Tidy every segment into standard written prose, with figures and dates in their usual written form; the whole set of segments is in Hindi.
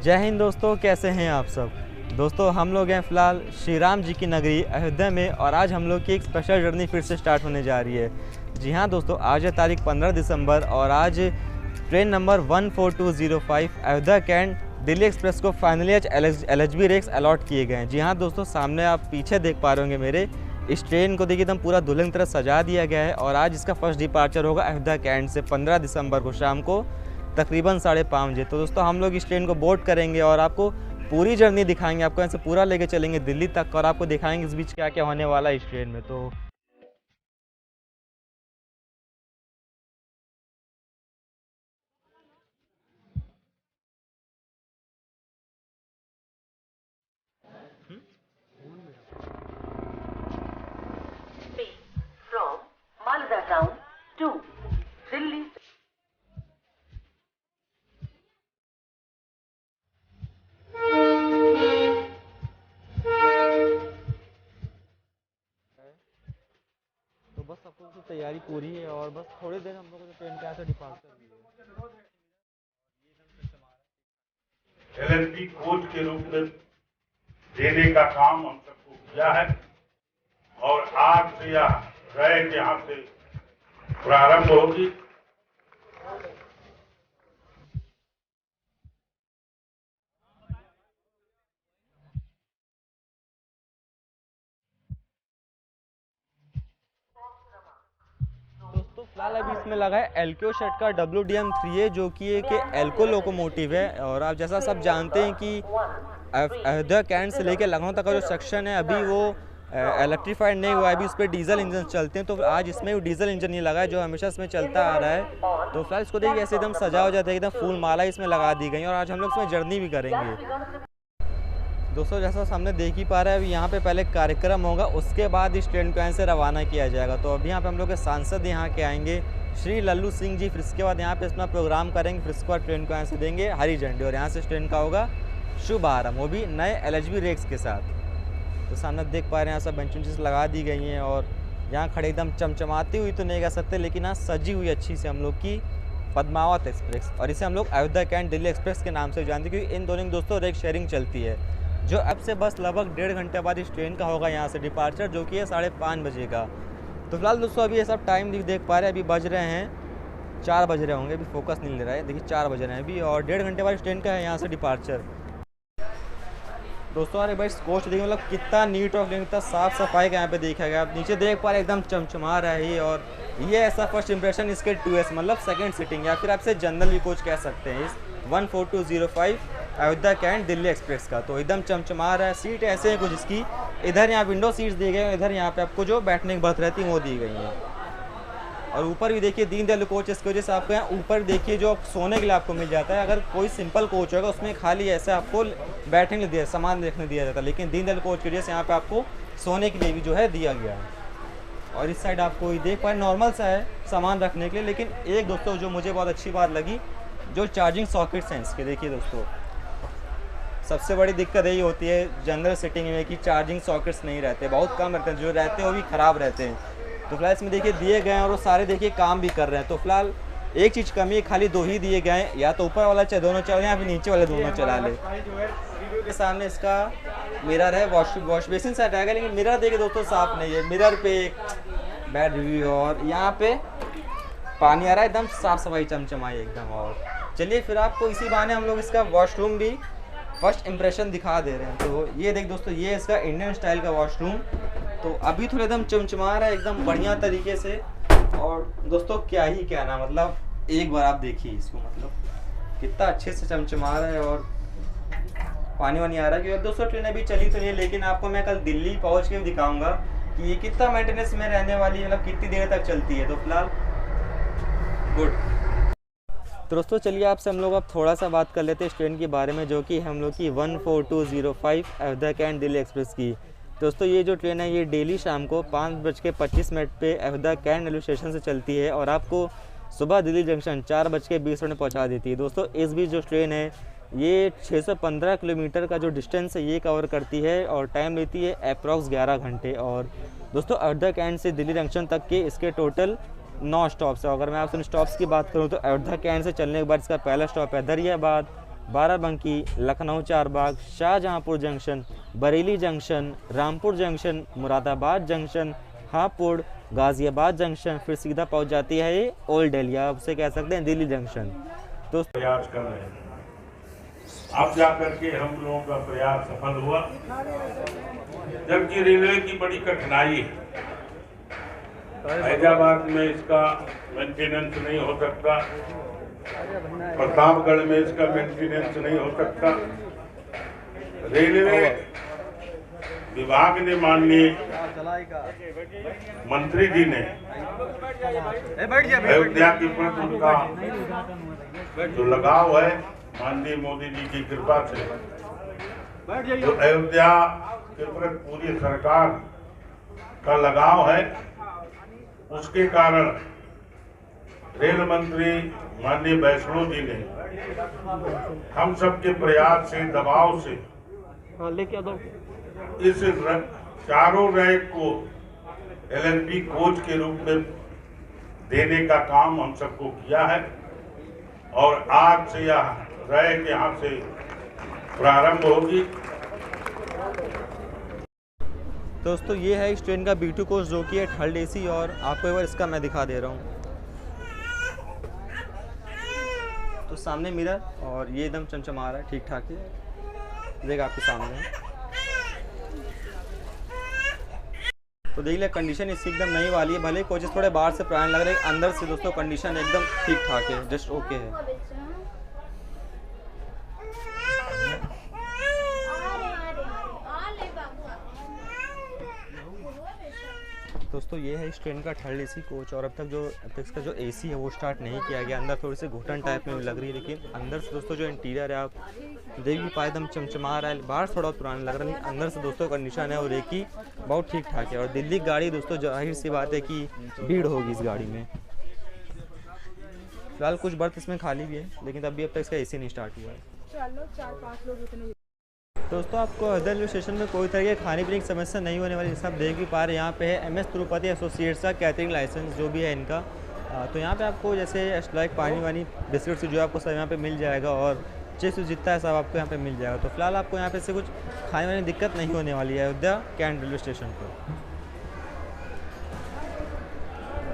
जय हिंद दोस्तों, कैसे हैं आप सब। दोस्तों हम लोग हैं फ़िलहाल श्री राम जी की नगरी अयोध्या में और आज हम लोग की एक स्पेशल जर्नी फिर से स्टार्ट होने जा रही है। जी हाँ दोस्तों, आज है तारीख 15 दिसंबर और आज train number 14205 Ayodhya cantt Delhi express को फाइनली आज LHB रेक्स अलॉट किए गए हैं। जी हाँ दोस्तों, सामने आप पीछे देख पा रहे होंगे मेरे, इस ट्रेन को देखिए एकदम पूरा दुल्हन की तरह सजा दिया गया है और आज इसका फर्स्ट डिपार्चर होगा अयोध्या कैंट से 15 दिसंबर को शाम को तकरीबन 5:30 बजे। तो दोस्तों हम लोग इस ट्रेन को बोर्ड करेंगे और आपको पूरी जर्नी दिखाएंगे, आपको यहाँ से पूरा लेके चलेंगे दिल्ली तक और आपको दिखाएंगे इस बीच क्या क्या होने वाला है इस ट्रेन में। तो from Malda town to Delhi. तो बस सब कुछ तैयारी पूरी है और बस थोड़ी देर हम लोग को ट्रेन के यहाँ से डिपार्चर भी है। LHB कोच के रूप में देने का काम हम सबको किया है और आज से यह ट्रैक यहाँ से प्रारंभ होगी। दोस्तों फिलहाल अभी इसमें लगा है एल्को शेड का WDM-3A जो कि एक एल्को लोकोमोटिव है और आप जैसा सब जानते हैं कि अयोध्या कैंट से लेकर लखनऊ तक का जो सेक्शन है अभी वो इलेक्ट्रीफाइड नहीं हुआ है, अभी उस पर डीजल इंजन चलते हैं। तो आज इसमें वो डीजल इंजन नहीं लगा है जो हमेशा इसमें चलता आ रहा है। तो फिलहाल इसको देखिए ऐसे एकदम सजा हो जाता है, एकदम फूल माला इसमें लगा दी गई और आज हम लोग इसमें जर्नी भी करेंगे। दोस्तों जैसा सामने देख ही पा रहे हैं, अभी यहाँ पे पहले कार्यक्रम होगा, उसके बाद इस ट्रेन को यहाँ से रवाना किया जाएगा। तो अभी यहाँ पे हम लोग के सांसद यहाँ के आएंगे श्री लल्लू सिंह जी, फिर इसके बाद यहाँ पे अपना प्रोग्राम करेंगे, फिर इसके बाद ट्रेन को यहाँ से देंगे हरी झंडी और यहाँ से इस ट्रेन का होगा शुभ आरंभ, वो भी नए LHB रेक्स के साथ। तो सामने देख पा रहे हैं यहाँ सब बेंच वेंचेस लगा दी गई हैं और यहाँ खड़े एकदम चमचमाती हुई तो नहीं कह सकते, लेकिन यहाँ सजी हुई अच्छी से हम लोग की पद्मावत एक्सप्रेस, और इसे हम लोग अयोध्या कैंट दिल्ली एक्सप्रेस के नाम से जानते हैं क्योंकि इन दोनों दोस्तों रेक शेयरिंग चलती है। जो अब से बस लगभग 1.5 घंटे बाद इस ट्रेन का होगा यहाँ से डिपार्चर, जो कि है 5:30 बजे का। तो फिलहाल दोस्तों अभी ये सब टाइम देख पा रहे हैं, अभी बज रहे हैं 4 बज रहे होंगे, अभी फोकस नहीं ले रहा है, देखिए 4 बज रहे हैं अभी और 1.5 घंटे बाद इस ट्रेन का है यहाँ से डिपार्चर। दोस्तों अरे भाई कोच देखिए मतलब कितना नीट और क्लीन, कितना साफ सफाई का यहाँ पे देखा गया। आप नीचे देख पा रहे एकदम चमचमा रहा है ये, और ये ऐसा फर्स्ट इंप्रेशन इसके 2S मतलब सेकंड सीटिंग या फिर आपसे जनरल भी कोच कह सकते हैं इस 14205 अयोध्या कैंट दिल्ली एक्सप्रेस का। तो एकदम चमचमा रहा है, सीट ऐसे हैं कुछ इसकी, इधर यहाँ विंडो सीट्स दी गई हैं, इधर यहाँ पे आपको जो बैठने की बर्थ रहती है वो दी गई हैं। और ऊपर भी देखिए दीनदयाल कोच, इसकी वजह से आपको यहाँ ऊपर देखिए जो सोने के लिए आपको मिल जाता है। अगर कोई सिंपल कोच होगा उसमें खाली ऐसे आपको बैठने के लिए दिया, सामान देखने दिया जाता है, लेकिन दीनदयाल कोच की वजह से यहाँ पे आपको सोने के लिए भी जो है दिया गया है। और इस साइड आपको देख पाए नॉर्मल सा है सामान रखने के लिए, लेकिन एक दोस्तों जो मुझे बहुत अच्छी बात लगी, जो चार्जिंग सॉकेट्स हैं इसके, देखिए दोस्तों सबसे बड़ी दिक्कत यही होती है जनरल सीटिंग में कि चार्जिंग सॉकेट्स नहीं रहते, बहुत कम रहते हैं, जो रहते हैं वो भी ख़राब रहते हैं। तो फिलहाल इसमें देखिए दिए गए हैं और वो सारे देखिए काम भी कर रहे हैं। तो फिलहाल एक चीज़ कमी है, खाली 2 ही दिए गए हैं, या तो ऊपर वाला दोनों चला या फिर नीचे वाले दोनों चला ले। के सामने इसका मिरर है, वॉश बेसिन सेट आएगा, लेकिन मिरर देखिए दोस्तों साफ नहीं है, मिरर पे बैड रिव्यू और यहाँ पे पानी आ रहा है, एकदम साफ सफाई चमचमाई एकदम। और चलिए फिर आपको इसी बहाने हम लोग इसका वॉशरूम भी फर्स्ट इंप्रेशन दिखा दे रहे हैं। तो ये देख दोस्तों, ये इसका इंडियन स्टाइल का वॉशरूम, तो अभी थोड़ा एकदम चमचमा रहा है एकदम बढ़िया तरीके से। और दोस्तों क्या ही कहना, मतलब एक बार आप देखिए इसको, मतलब कितना अच्छे से चमचमा रहा है और पानी वानी आ रहा है। क्योंकि दोस्तों ट्रेन अभी चली तो नहीं है, लेकिन आपको मैं कल दिल्ली पहुंच के भी दिखाऊंगा कि ये कितना मेंटेनेंस में रहने वाली है, मतलब कितनी देर तक चलती है। तो फिलहाल गुड। तो दोस्तों चलिए आपसे हम लोग अब थोड़ा सा बात कर लेते हैं इस ट्रेन के बारे में, जो कि हम लोग की 14205 अयोध्या कैंट दिल्ली एक्सप्रेस की। दोस्तों ये जो ट्रेन है ये डेली शाम को 5:25 पे अयोध्या कैंट रेलवे स्टेशन से चलती है और आपको सुबह दिल्ली जंक्शन 4:20 में पहुंचा देती है। दोस्तों इस बीच जो ट्रेन है ये 615 किलोमीटर का जो डिस्टेंस है ये कवर करती है और टाइम लेती है अप्रॉक्स 11 घंटे। और दोस्तों अयोध्या कैंट से दिल्ली जंक्शन तक के इसके टोटल 9 स्टॉप्स है। अगर मैं आपसे स्टॉप्स की बात करूं तो अयोध्या कैंट से चलने के बाद इसका पहला स्टॉप है Dariyabad, Barabanki, Lucknow Charbagh, Shahjahanpur junction, Bareilly junction, Rampur junction, Moradabad junction, Hapur, Ghaziabad junction, फिर सीधा पहुंच जाती है ये ओल्ड दिल्ली, आप उसे कह सकते हैं दिल्ली जंक्शन। तो प्रयास कर रहे हैं, अब जाकर के हम लोगों का प्रयास सफल हुआ। जबकि रेलवे की बड़ी कठिनाई है, हैदराबाद में इसका मेंटेनेंस नहीं हो सकता, प्रतापगढ़ में इसका मेंटेनेंस नहीं हो सकता। रेलवे विभाग ने माननीय मंत्री जी ने अयोध्या के प्रति उनका जो लगाव है माननीय मोदी जी की कृपा से, जो अयोध्या के प्रति पूरी सरकार का लगाव है, उसके कारण रेल मंत्री माननीय वैष्णो जी ने हम सबके प्रयास से, दबाव से इस चारों रैक को LNP कोच के रूप में देने का काम हम सबको किया है और आज से यह रैक यहाँ से प्रारंभ होगी। दोस्तों ये है इस ट्रेन का B2 कोच जो कि है 3rd AC, और आपको एक बार इसका मैं दिखा दे रहा हूँ। तो सामने मिरर और ये एकदम चमचमा रहा है, ठीक ठाक है, देख आपके सामने। तो देख लिया कंडीशन इसकी एकदम नई वाली है, भले कोचेस थोड़े बाहर से पुराने लग रहे हैं, अंदर से दोस्तों कंडीशन एकदम ठीक ठाक है, जस्ट ओके है। दोस्तों ये है इस ट्रेन का 3rd AC कोच, और अब तक इसका जो AC है वो स्टार्ट नहीं किया गया। अंदर थोड़ी सी घुटन टाइप में लग रही है, लेकिन अंदर से दोस्तों जो इंटीरियर है आप देख भी पाए, एकदम चमचमा रहा है। बाहर थोड़ा पुराना लग रहा है, लेकिन अंदर से दोस्तों कंडीशन है और रेकी बहुत ठीक ठाक है। और दिल्ली की गाड़ी दोस्तों जाहिर सी बात है कि भीड़ होगी इस गाड़ी में। फिलहाल कुछ बर्थ इसमें खाली भी है, लेकिन अभी अब तक इसका AC नहीं स्टार्ट हुआ है। दोस्तों आपको हरदा रेलवे स्टेशन में कोई तरह की खाने पीने की समस्या नहीं होने वाली, जैसा आप देख भी पा रहे हैं। यहाँ पे है MS तिरुपति एसोसिएट्स का कैटरिंग लाइसेंस जो भी है इनका। तो यहाँ पे आपको जैसे लाइक पानी वानी बिस्किट्स जो आपको सब यहाँ पे मिल जाएगा, और चिप्स जितना है सब आपको यहाँ पे मिल जाएगा। तो फिलहाल आपको यहाँ पे से कुछ खाने वाने की दिक्कत नहीं होने वाली है अयोध्या कैंट रेलवे स्टेशन पर।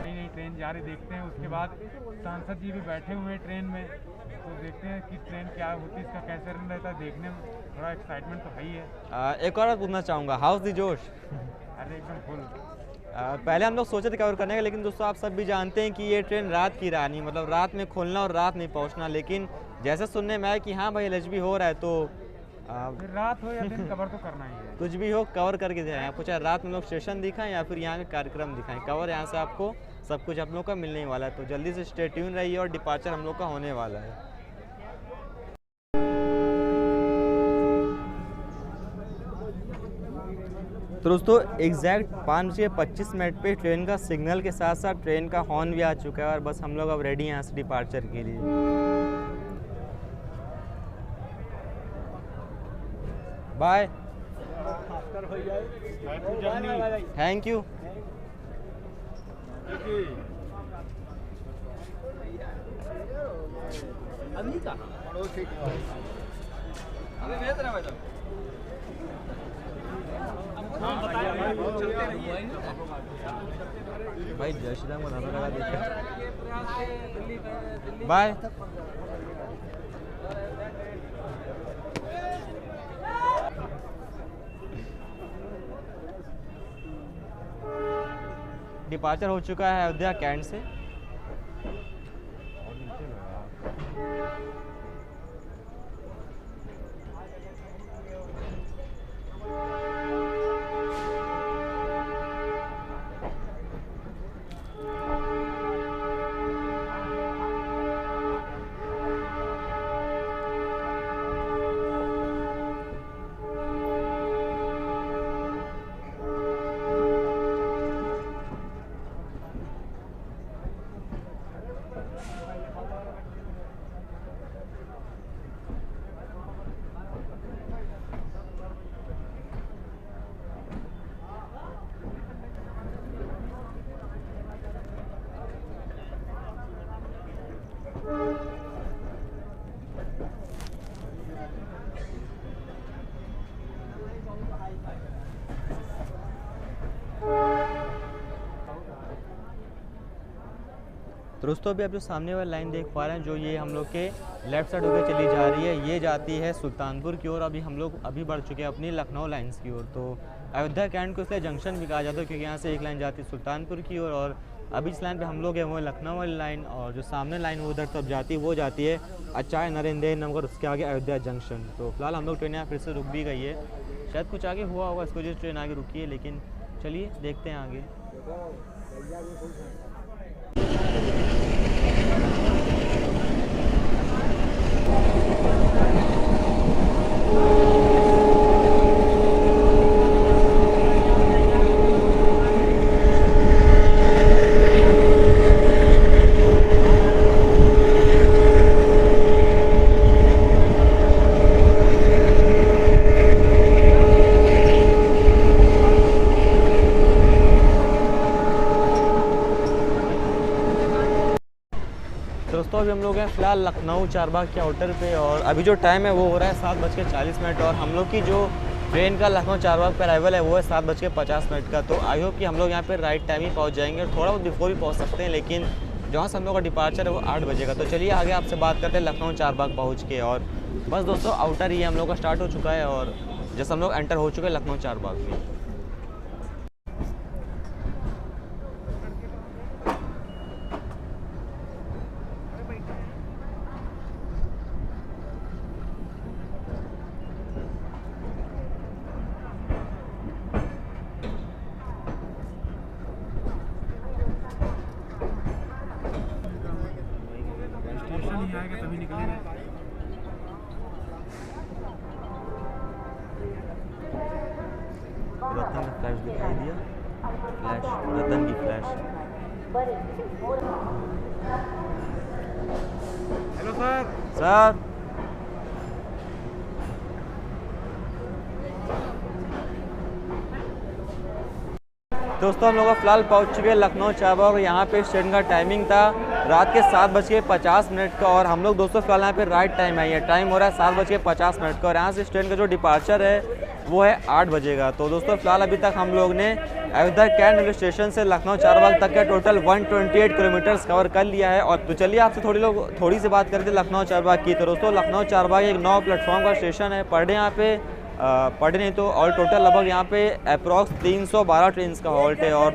नई ट्रेन जा रही देखते हैं, उसके बाद सांसद जी भी बैठे हुए हैं ट्रेन में, तो देखते हैं कि ट्रेन क्या होती है, इसका कैसे रन रहता है, देखने में थोड़ा एक्साइटमेंट तो है ही है। एक और पूछना चाहूँगा, हाउस दी जोश? अरे एकदम फुल। पहले हम लोग सोचे थे कवर करने का, लेकिन दोस्तों आप सब भी जानते हैं कि ये ट्रेन रात की रानी, मतलब रात में खोलना और रात नहीं पहुँचना। लेकिन जैसे सुनने में आया कि हाँ भाई LHB हो रहा है, तो रात हो या दिन कवर तो करना ही है। कुछ भी हो कवर करके जाए, आपको चाहे रात में लोग स्टेशन दिखाएं या फिर यहाँ के कार्यक्रम दिखाएं, कवर यहाँ से आपको सब कुछ आप लोग का मिलने वाला है। तो जल्दी से स्टे ट्यून रहिए, और डिपार्चर हम लोग का होने वाला है। तो दोस्तों एग्जैक्ट 5:25 पे ट्रेन का सिग्नल के साथ साथ ट्रेन का हॉर्न भी आ चुका है, और बस हम लोग अब रेडी हैं यहाँ से डिपार्चर के लिए। Bye, thank you. भाई जय श्री राम को नारा लगा देते। बाय। डिपार्चर हो चुका है अयोध्या कैंट से। तो दोस्तों अभी आप जो सामने वाली लाइन देख पा रहे हैं, जो ये हम लोग के लेफ़्ट साइड होकर चली जा रही है, ये जाती है सुल्तानपुर की ओर। अभी हम लोग बढ़ चुके हैं अपनी लखनऊ लाइन्स की ओर। तो अयोध्या कैंट को इसलिए जंक्शन भी कहा जाता है क्योंकि यहाँ से एक लाइन जाती है सुल्तानपुर की ओर, और अभी इस लाइन पे हम लोग हैं वो लखनऊ वाली लाइन, और जो सामने लाइन वो उधर तब जाती है वो जाती है अचाय नरेंद्र नगर, उसके आगे अयोध्या जंक्शन। तो फिलहाल हम लोग ट्रेन यहाँ फिर से रुक भी गई है, शायद कुछ आगे हुआ होगा इसको जो ट्रेन आगे रुकी है, लेकिन चलिए देखते हैं आगे। दोस्तों अभी हम लोग हैं फ़िलहाल लखनऊ चारबाग के आउटर पे, और अभी जो टाइम है वो हो रहा है 7:40, और हम लोग की जो ट्रेन का लखनऊ चारबाग पे अराइवल है वो है 7:50 का। तो आई होप कि हम लोग यहाँ पे राइट टाइम ही पहुँच जाएंगे, और थोड़ा बहुत बिफोर भी पहुँच सकते हैं, लेकिन जहाँ से हम लोग का डिपार्चर है वो 8 बजे का। तो चलिए आगे आपसे बात करते हैं लखनऊ चारबाग पहुँच के। और बस दोस्तों आउटर ही हम लोग का स्टार्ट हो चुका है, और जैसे हम लोग एंटर हो चुके हैं लखनऊ चारबाग में। स्टेशन ही आएगा तभी निकलेंगे। रतन का फ्लैश दिखाई दिया, फ्लैश रतन की फ्लैश। Hello sir. सर दोस्तों हम लोग फ़िलहाल पहुंच चुके हैं लखनऊ चारबाग, और यहाँ पे इस ट्रेन का टाइमिंग था रात के 7:50 का, और हम लोग दोस्तों फिलहाल यहाँ पे राइट टाइम है, ये टाइम हो रहा है 7:50 का, और यहाँ से इस ट्रेन का जो डिपार्चर है वो है 8 बजे का। तो दोस्तों फिलहाल अभी तक हम लोग ने अयोध्या कैंट रेलवे स्टेशन से लखनऊ चारबाग तक का टोटल 128 किलोमीटर्स कवर कर लिया है। और तो चलिए आपसे थोड़ी सी बात करते हैं लखनऊ चारबाग की। तो दोस्तों लखनऊ चारबाग एक 9 प्लेटफॉर्म का स्टेशन है, पर डे यहाँ पे पर डे नहीं तो ऑल टोटल लगभग यहाँ पे अप्रॉक्स 312 ट्रेन का हॉल्ट है। और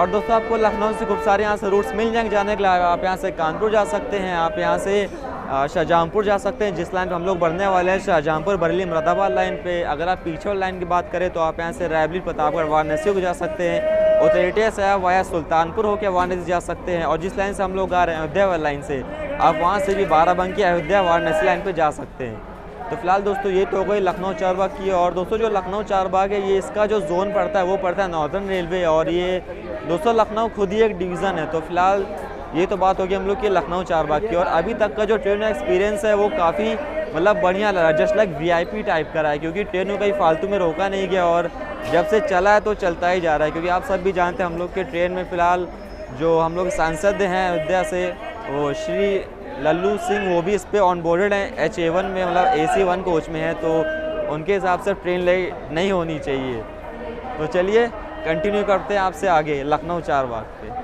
दोस्तों आपको लखनऊ से खूब सारे यहाँ से रूट्स मिल जाएंगे जाने के लिए। आप यहाँ से कानपुर जा सकते हैं, आप यहाँ से शाहजहाँपुर जा सकते हैं, जिस लाइन पे हम लोग बढ़ने वाले हैं शाहजहाँपुर बरेली मुरादाबाद लाइन पे। अगर आप पीछे वाली लाइन की बात करें तो आप यहाँ से रायबरेली प्रतापगढ़ वाराणसी को जा सकते हैं, और तरेटिया से आप वाया सुल्तानपुर होकर वाराणसी जा सकते हैं। और जिस लाइन से हम लोग आ रहे हैं अयोध्या वाली लाइन से, आप वहाँ से भी बाराबंकी अयोध्या वाराणसी लाइन पर जा सकते हैं। तो फिलहाल दोस्तों ये तो हो गई लखनऊ चारबाग की। और दोस्तों जो लखनऊ चारबाग है ये इसका जो जोन पड़ता है वो पड़ता है नॉर्दर्न रेलवे, और ये दोस्तों लखनऊ खुद ही एक डिवीज़न है। तो फिलहाल ये तो बात होगी हम लोग की लखनऊ चारबाग की। और अभी तक का जो ट्रेन एक्सपीरियंस है वो काफ़ी मतलब बढ़िया लगा, जस्ट लाइक VIP टाइप का रहा है, क्योंकि ट्रेन को कहीं फालतू में रोका नहीं गया, और जब से चला है तो चलता ही जा रहा है। क्योंकि आप सब भी जानते हैं हम लोग के ट्रेन में फ़िलहाल जो हम लोग सांसद हैं अयोध्या से, वो श्री लल्लू सिंह, वो भी इस पर ऑन बोर्डेड हैं HA1 में, मतलब AC1 कोच में है। तो उनके हिसाब से ट्रेन लेट नहीं होनी चाहिए। तो चलिए कंटिन्यू करते हैं आपसे आगे लखनऊ चारबाग पे।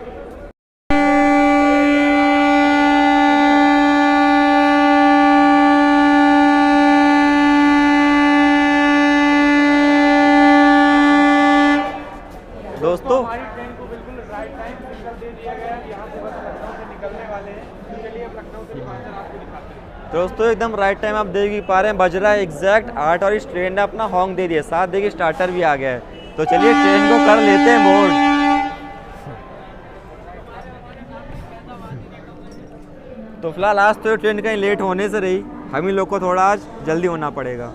दोस्तों हमारी ट्रेन को बिल्कुल राइट टाइम सिग्नल दे दिया गया है, यहाँ से बस लखनऊ से निकलने वाले हैं। तो चलिए अब लखनऊ से डिपार्चर आपको दिखाते हैं। दोस्तों एकदम राइट टाइम आप देख ही पा रहे हैं, बज रहा है एग्जैक्ट 8, और इस ट्रेन ने अपना हॉर्न दे दिया, साथ देखिए स्टार्टर भी आ गया है। तो चलिए ट्रेन को कर लेते हैं बोर्ड। तो फिलहाल आज तो ट्रेन कहीं लेट होने से रही, हम ही लोग को थोड़ा आज जल्दी होना पड़ेगा।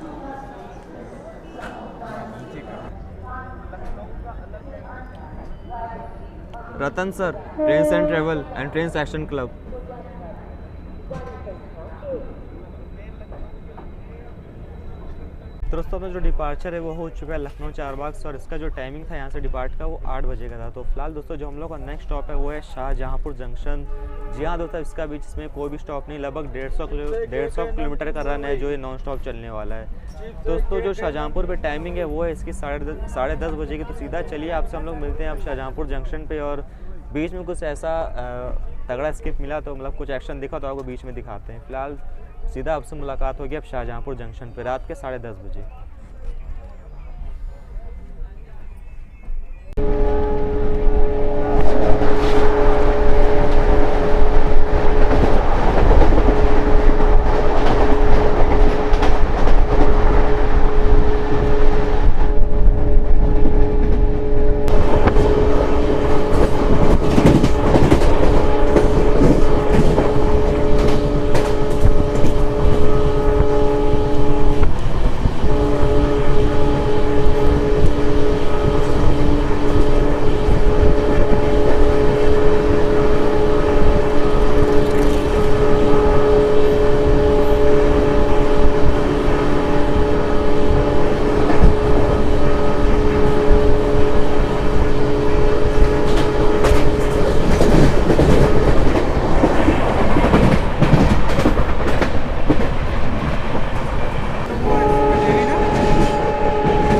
Ratan sir, trains and travel and trains action club. दोस्तों अपना जो डिपार्चर है वो हो चुका है लखनऊ चारबाग से, और इसका जो टाइमिंग था यहाँ से डिपार्ट का वो 8 बजे का था। तो फिलहाल दोस्तों जो हम लोग का नेक्स्ट स्टॉप है वो है शाहजहाँपुर जंक्शन। जी हाँ दोस्तों, इसका बीच में कोई भी स्टॉप नहीं, लगभग 150 किलोमीटर का रन है जो ये नॉन स्टॉप चलने वाला है। दोस्तों जो शाहजहाँपुर पे टाइमिंग है वो है इसकी 10:30 बजे की। तो सीधा चलिए आपसे हम लोग मिलते हैं अब शाहजहाँपुर जंक्शन पे, और बीच में कुछ ऐसा तगड़ा स्किप मिला तो मतलब कुछ एक्शन दिखा तो आपको बीच में दिखाते हैं। फिलहाल सीधा आपसे मुलाकात होगी अब शाहजहाँपुर जंक्शन पे रात के 10:30 बजे।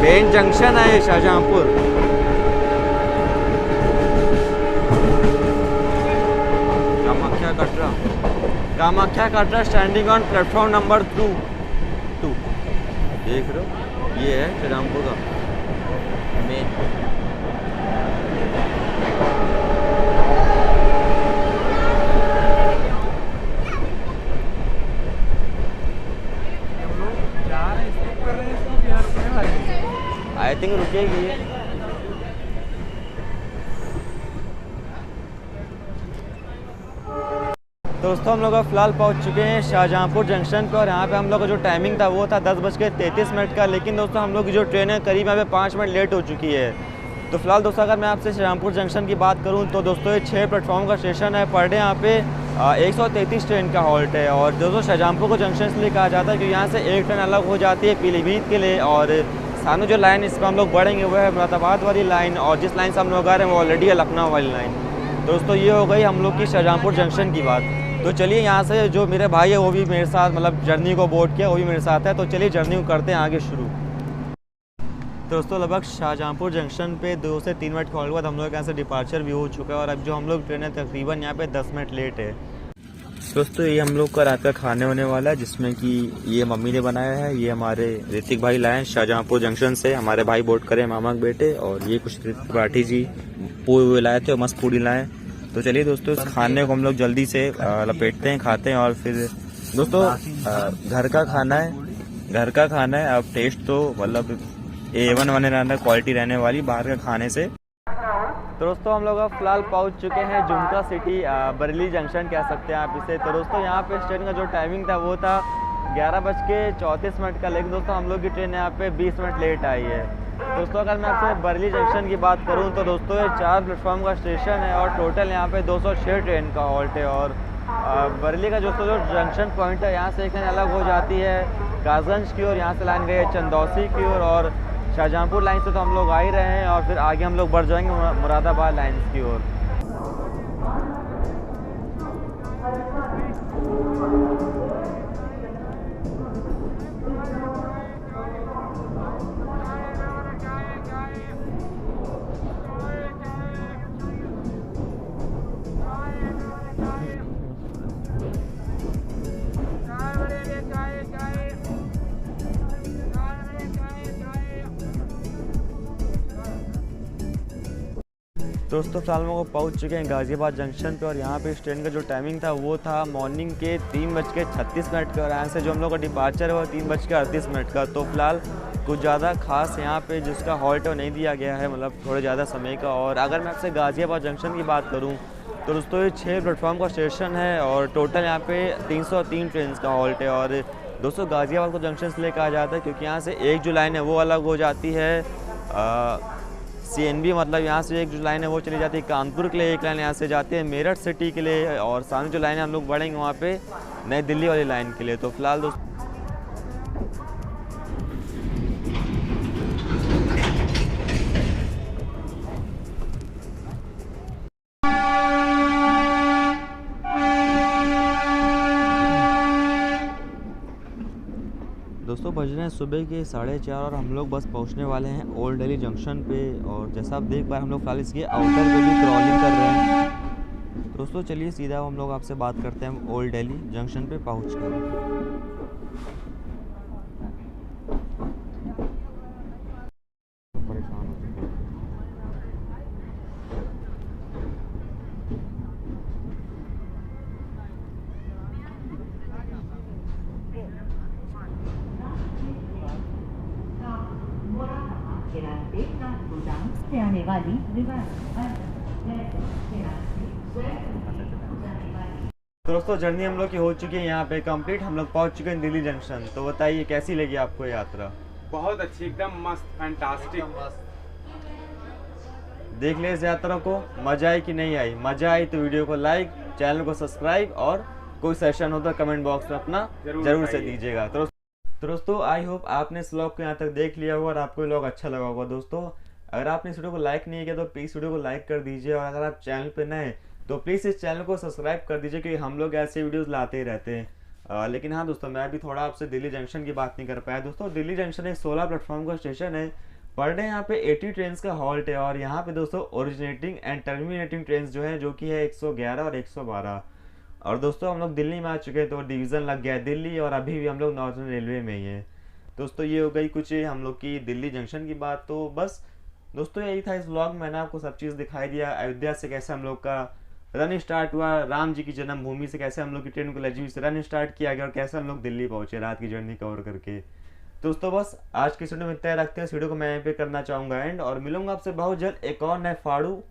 मेन जंक्शन है Shahjahanpur. Kamakhya Katra standing on platform number 2। देख रहे हो ये है शाहजहाँपुर का मेन। आई थिंक रुकेगी। दोस्तों हम लोग फ़िलहाल पहुंच चुके हैं शाहजहाँपुर जंक्शन पर और यहाँ पे हम लोग का जो टाइमिंग था वो था 10:33 का। लेकिन दोस्तों हम लोग की जो ट्रेन है करीब यहाँ पे 5 मिनट लेट हो चुकी है। तो फिलहाल दोस्तों अगर मैं आपसे शाहजहाँपुर जंक्शन की बात करूँ तो दोस्तों ये 6 प्लेटफॉर्म का स्टेशन है। पर डे यहाँ पे 133 ट्रेन का हॉल्ट है। और दोस्तों शाहजहाँपुर को जंक्शन इसलिए कहा जाता है क्योंकि यहाँ से एक ट्रेन अलग हो जाती है पीलीभीत के लिए और सामने जो लाइन इस पर हम लोग बढ़ेंगे वो है मुरादाबाद वाली लाइन और जिस लाइन से हम लोग आ रहे हैं वो ऑलरेडी है लखनऊ वाली लाइन। दोस्तों ये हो गई हम लोग की शाहजहाँपुर जंक्शन की बात। तो चलिए यहाँ से जो मेरे भाई है वो भी मेरे साथ मतलब जर्नी को बोर्ड किया वो भी मेरे साथ है। तो चलिए जर्नी को करते हैं आगे शुरू। दोस्तों लगभग शाहजहाँपुर जंक्शन पे 2 से 3 मिनट के हॉल्ट के बाद हम लोग यहाँ से डिपार्चर भी हो चुका है और अब जो हम लोग ट्रेन है तकरीबन यहाँ पे 10 मिनट लेट है। दोस्तों ये हम लोग का रात का खाने होने वाला है जिसमें कि ये मम्मी ने बनाया है। ये हमारे ऋतिक भाई लाए हैं शाहजहाँपुर जंक्शन से, हमारे भाई बोट करे मामा के बेटे। और ये कुछ त्रिपाठी जी पूरी लाए थे और मस्त पूरी लाए। तो चलिए दोस्तों इस खाने को हम लोग जल्दी से लपेटते हैं, खाते हैं। और फिर दोस्तों घर का खाना है। अब टेस्ट तो मतलब A1 रहना क्वालिटी रहने वाली बाहर का खाने से। तो दोस्तों हम लोग अब फिलहाल पहुंच चुके हैं झुमका सिटी बरेली जंक्शन कह सकते हैं आप इसे। तो दोस्तों यहाँ पे ट्रेन का जो टाइमिंग था वो था 11:34 का। लेकिन दोस्तों हम लोग की ट्रेन यहाँ पे 20 मिनट लेट आई है। दोस्तों अगर मैं आपसे बरेली जंक्शन की बात करूँ तो दोस्तों ये 4 प्लेटफॉर्म का स्टेशन है और टोटल यहाँ पे 206 ट्रेन का हॉल्ट है। और बरेली का दोस्तों जो जंक्शन पॉइंट है यहाँ से एक लाइन अलग हो जाती है कासगंज की ओर, यहाँ से लाइन गई है चंदौसी की ओर और शाहजहाँपुर लाइन से तो हम लोग आ ही रहे हैं और फिर आगे हम लोग बढ़ जाएंगे मुरादाबाद लाइन की ओर। दोस्तों फिलहाल हम लोग पहुँच चुके हैं गाज़ियाबाद जंक्शन पे और यहाँ पे इस ट्रेन का जो टाइमिंग था वो था मॉर्निंग के 3:36 का और यहाँ से जो हम लोग का डिपार्चर है वो 3:38 का। तो फिलहाल कुछ ज़्यादा खास यहाँ पे जिसका हॉल्ट नहीं दिया गया है, मतलब थोड़े ज़्यादा समय का। और अगर मैं आपसे गाज़ियाबाद जंक्शन की बात करूँ तो दोस्तों ये 6 प्लेटफॉर्म का स्टेशन है और टोटल यहाँ पे 303 ट्रेन का हॉल्ट है। और दोस्तों गाज़ियाबाद को जंक्शन इसलिए कहा जाता है क्योंकि यहाँ से एक जो लाइन है वो अलग हो जाती है CNB, मतलब यहाँ से एक जो लाइन है वो चली जाती है कानपुर के लिए, एक लाइन यहाँ से जाती है मेरठ सिटी के लिए और सामने जो लाइन है हम लोग बढ़ेंगे वहाँ पे नई दिल्ली वाली लाइन के लिए। तो फिलहाल दोस्तों बज रहे हैं सुबह के 4:30 और हम लोग बस पहुंचने वाले हैं ओल्ड दिल्ली जंक्शन पे। और जैसा आप देख पा रहे हैं हम लोग फिलहाल इसके आउटर पे भी क्रॉलिंग कर रहे हैं। दोस्तों चलिए सीधा हम लोग आपसे बात करते हैं ओल्ड दिल्ली जंक्शन पे पहुँच कर। से आने वाली तो दोस्तों जर्नी हम लोग की हो चुकी है यहाँ पे कंप्लीट, हम लोग पहुँच चुके हैं दिल्ली जंक्शन। तो बताइए कैसी लगी आपको यात्रा? बहुत अच्छी, एकदम मस्त, फैंटास्टिक। देख ले इस यात्रा को, मजा आई कि नहीं आई? मजा आई तो वीडियो को लाइक, चैनल को सब्सक्राइब और कोई सेशन हो तो कमेंट बॉक्स में अपना जरूर से दीजिएगा। तो दोस्तों आई होप आपने इस व्लॉग को यहाँ तक देख लिया होगा और आपको ये व्लॉग अच्छा लगा होगा। दोस्तों अगर आपने इस वीडियो को लाइक नहीं किया तो प्लीज़ वीडियो को लाइक कर दीजिए, और अगर आप चैनल पे नए तो प्लीज़ इस चैनल को सब्सक्राइब कर दीजिए, क्योंकि हम लोग ऐसे वीडियोस लाते ही रहते हैं। लेकिन हाँ दोस्तों, मैं अभी थोड़ा आपसे दिल्ली जंक्शन की बात नहीं कर पाया। दोस्तों दिल्ली जंक्शन एक 16 प्लेटफॉर्म का स्टेशन है। पर डे यहाँ पे 80 ट्रेन का हॉल्ट है, और यहाँ पे दोस्तों ओरिजिनेटिंग एंड टर्मिनेटिंग ट्रेन जो है, जो कि है 111 और 112। और दोस्तों हम लोग दिल्ली में आ चुके हैं, तो डिवीज़न लग गया है दिल्ली, और अभी भी हम लोग नॉर्दर्न रेलवे में ही है। दोस्तों ये हो गई कुछ हम लोग की दिल्ली जंक्शन की बात। तो बस दोस्तों यही था इस व्लॉग में, मैंने आपको सब चीज़ दिखाई दिया। अयोध्या से कैसे हम लोग का रन स्टार्ट हुआ, राम जी की जन्मभूमि से कैसे हम लोग की ट्रेन को लजी से रन स्टार्ट किया गया, और कैसे हम लोग दिल्ली पहुंचे रात की जर्नी कवर करके। दोस्तों बस आज की वीडियो में इतना रखते हैं। इस वीडियो को मैं यहाँ पे करना चाहूँगा एंड, और मिलूंगा आपसे बहुत जल्द एक और नए फाड़ू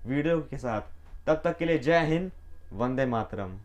वीडियो के साथ। तब तक के लिए जय हिंद, वंदे मातरम।